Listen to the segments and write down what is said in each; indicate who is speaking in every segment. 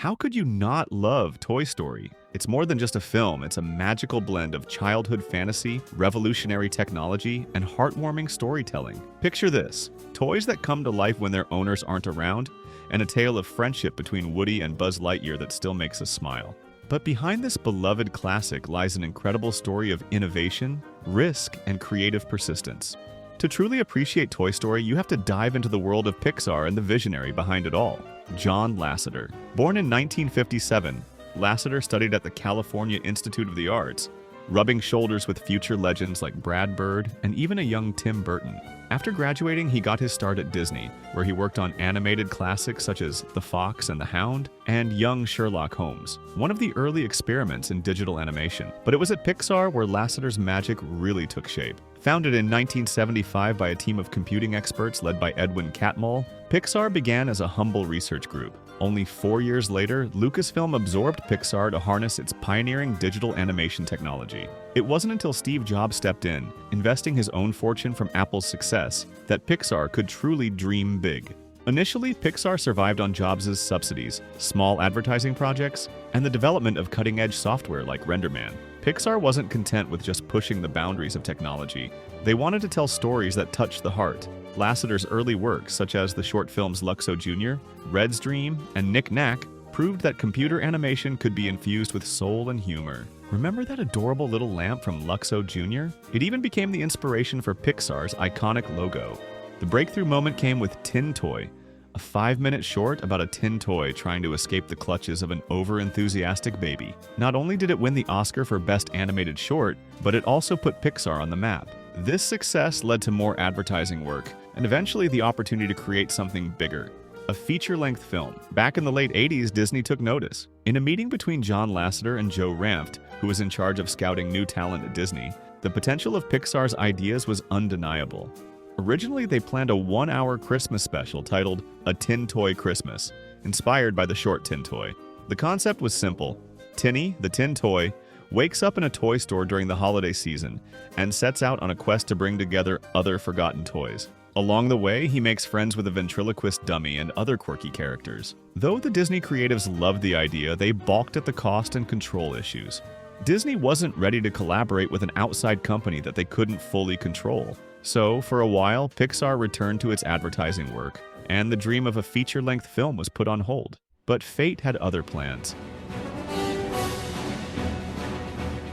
Speaker 1: How could you not love Toy Story? It's more than just a film, it's a magical blend of childhood fantasy, revolutionary technology, and heartwarming storytelling. Picture this: toys that come to life when their owners aren't around, and a tale of friendship between Woody and Buzz Lightyear that still makes us smile. But behind this beloved classic lies an incredible story of innovation, risk, and creative persistence. To truly appreciate Toy Story, you have to dive into the world of Pixar and the visionary behind it all, John Lasseter. Born in 1957, Lasseter studied at the California Institute of the Arts, rubbing shoulders with future legends like Brad Bird and even a young Tim Burton. After graduating, he got his start at Disney, where he worked on animated classics such as The Fox and the Hound and Young Sherlock Holmes, one of the early experiments in digital animation. But it was at Pixar where Lasseter's magic really took shape. Founded in 1975 by a team of computing experts led by Edwin Catmull, Pixar began as a humble research group. Only 4 years later, Lucasfilm absorbed Pixar to harness its pioneering digital animation technology. It wasn't until Steve Jobs stepped in, investing his own fortune from Apple's success, that Pixar could truly dream big. Initially, Pixar survived on Jobs' subsidies, small advertising projects, and the development of cutting-edge software like RenderMan. Pixar wasn't content with just pushing the boundaries of technology. They wanted to tell stories that touched the heart. Lasseter's early works, such as the short films Luxo Jr., Red's Dream, and Knick Knack, proved that computer animation could be infused with soul and humor. Remember that adorable little lamp from Luxo Jr.? It even became the inspiration for Pixar's iconic logo. The breakthrough moment came with Tin Toy, a 5-minute short about a tin toy trying to escape the clutches of an over-enthusiastic baby. Not only did it win the Oscar for Best Animated Short, but it also put Pixar on the map. This success led to more advertising work, and eventually the opportunity to create something bigger, a feature-length film. Back in the late 80s, Disney took notice. In a meeting between John Lasseter and Joe Ranft, who was in charge of scouting new talent at Disney, the potential of Pixar's ideas was undeniable. Originally, they planned a 1-hour Christmas special titled A Tin Toy Christmas, inspired by the short Tin Toy. The concept was simple. Tinny, the tin toy, wakes up in a toy store during the holiday season and sets out on a quest to bring together other forgotten toys. Along the way, he makes friends with a ventriloquist dummy and other quirky characters. Though the Disney creatives loved the idea, they balked at the cost and control issues. Disney wasn't ready to collaborate with an outside company that they couldn't fully control. So, for a while, Pixar returned to its advertising work, and the dream of a feature-length film was put on hold. But fate had other plans.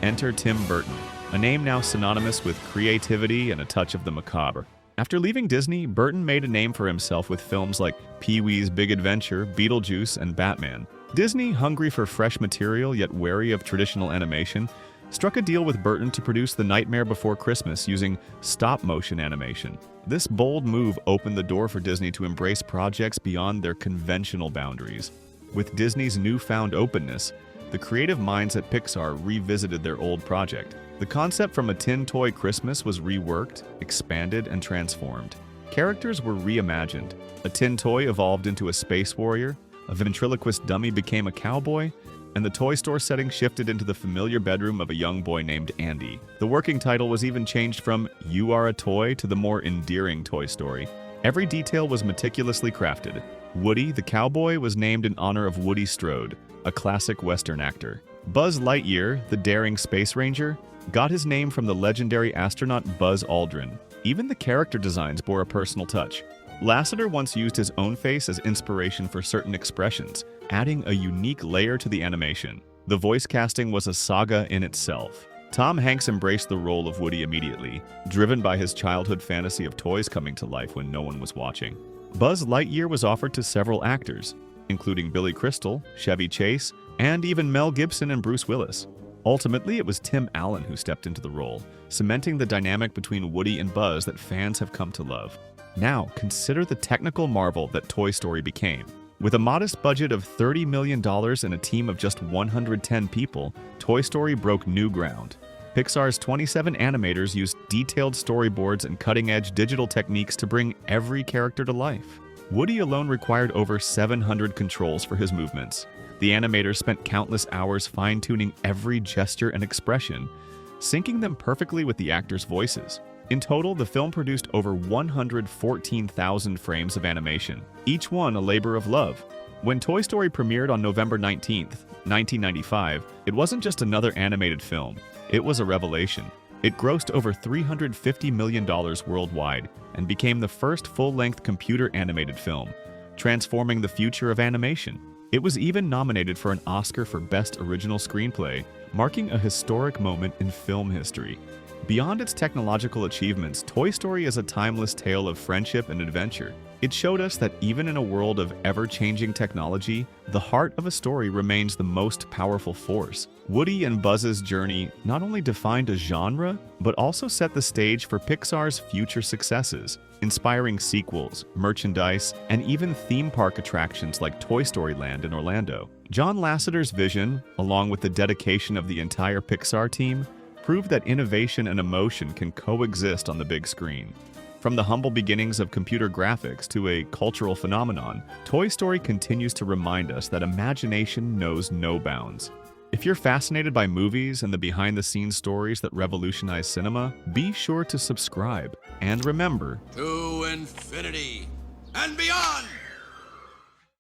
Speaker 1: Enter Tim Burton, a name now synonymous with creativity and a touch of the macabre. After leaving Disney, Burton made a name for himself with films like Pee-wee's Big Adventure, Beetlejuice, and Batman. Disney, hungry for fresh material yet wary of traditional animation, struck a deal with Burton to produce The Nightmare Before Christmas using stop-motion animation. This bold move opened the door for Disney to embrace projects beyond their conventional boundaries. With Disney's newfound openness, the creative minds at Pixar revisited their old project. The concept from A Tin Toy Christmas was reworked, expanded, and transformed. Characters were reimagined. A tin toy evolved into a space warrior, a ventriloquist dummy became a cowboy, and the toy store setting shifted into the familiar bedroom of a young boy named Andy. The working title was even changed from You Are a Toy to the more endearing Toy Story. Every detail was meticulously crafted. Woody, the cowboy, was named in honor of Woody Strode, a classic Western actor. Buzz Lightyear, the daring space ranger, got his name from the legendary astronaut Buzz Aldrin. Even the character designs bore a personal touch. Lasseter once used his own face as inspiration for certain expressions, adding a unique layer to the animation. The voice casting was a saga in itself. Tom Hanks embraced the role of Woody immediately, driven by his childhood fantasy of toys coming to life when no one was watching. Buzz Lightyear was offered to several actors, including Billy Crystal, Chevy Chase, and even Mel Gibson and Bruce Willis. Ultimately, it was Tim Allen who stepped into the role, cementing the dynamic between Woody and Buzz that fans have come to love. Now, consider the technical marvel that Toy Story became. With a modest budget of $30 million and a team of just 110 people, Toy Story broke new ground. Pixar's 27 animators used detailed storyboards and cutting-edge digital techniques to bring every character to life. Woody alone required over 700 controls for his movements. The animators spent countless hours fine-tuning every gesture and expression, syncing them perfectly with the actors' voices. In total, the film produced over 114,000 frames of animation, each one a labor of love. When Toy Story premiered on November 19th, 1995, it wasn't just another animated film, it was a revelation. It grossed over $350 million worldwide and became the first full-length computer-animated film, transforming the future of animation. It was even nominated for an Oscar for Best Original Screenplay, marking a historic moment in film history. Beyond its technological achievements, Toy Story is a timeless tale of friendship and adventure. It showed us that even in a world of ever-changing technology, the heart of a story remains the most powerful force. Woody and Buzz's journey not only defined a genre, but also set the stage for Pixar's future successes, inspiring sequels, merchandise, and even theme park attractions like Toy Story Land in Orlando. John Lasseter's vision, along with the dedication of the entire Pixar team, proved that innovation and emotion can coexist on the big screen. From the humble beginnings of computer graphics to a cultural phenomenon, Toy Story continues to remind us that imagination knows no bounds. If you're fascinated by movies and the behind-the-scenes stories that revolutionize cinema, be sure to subscribe. And remember,
Speaker 2: to infinity and beyond!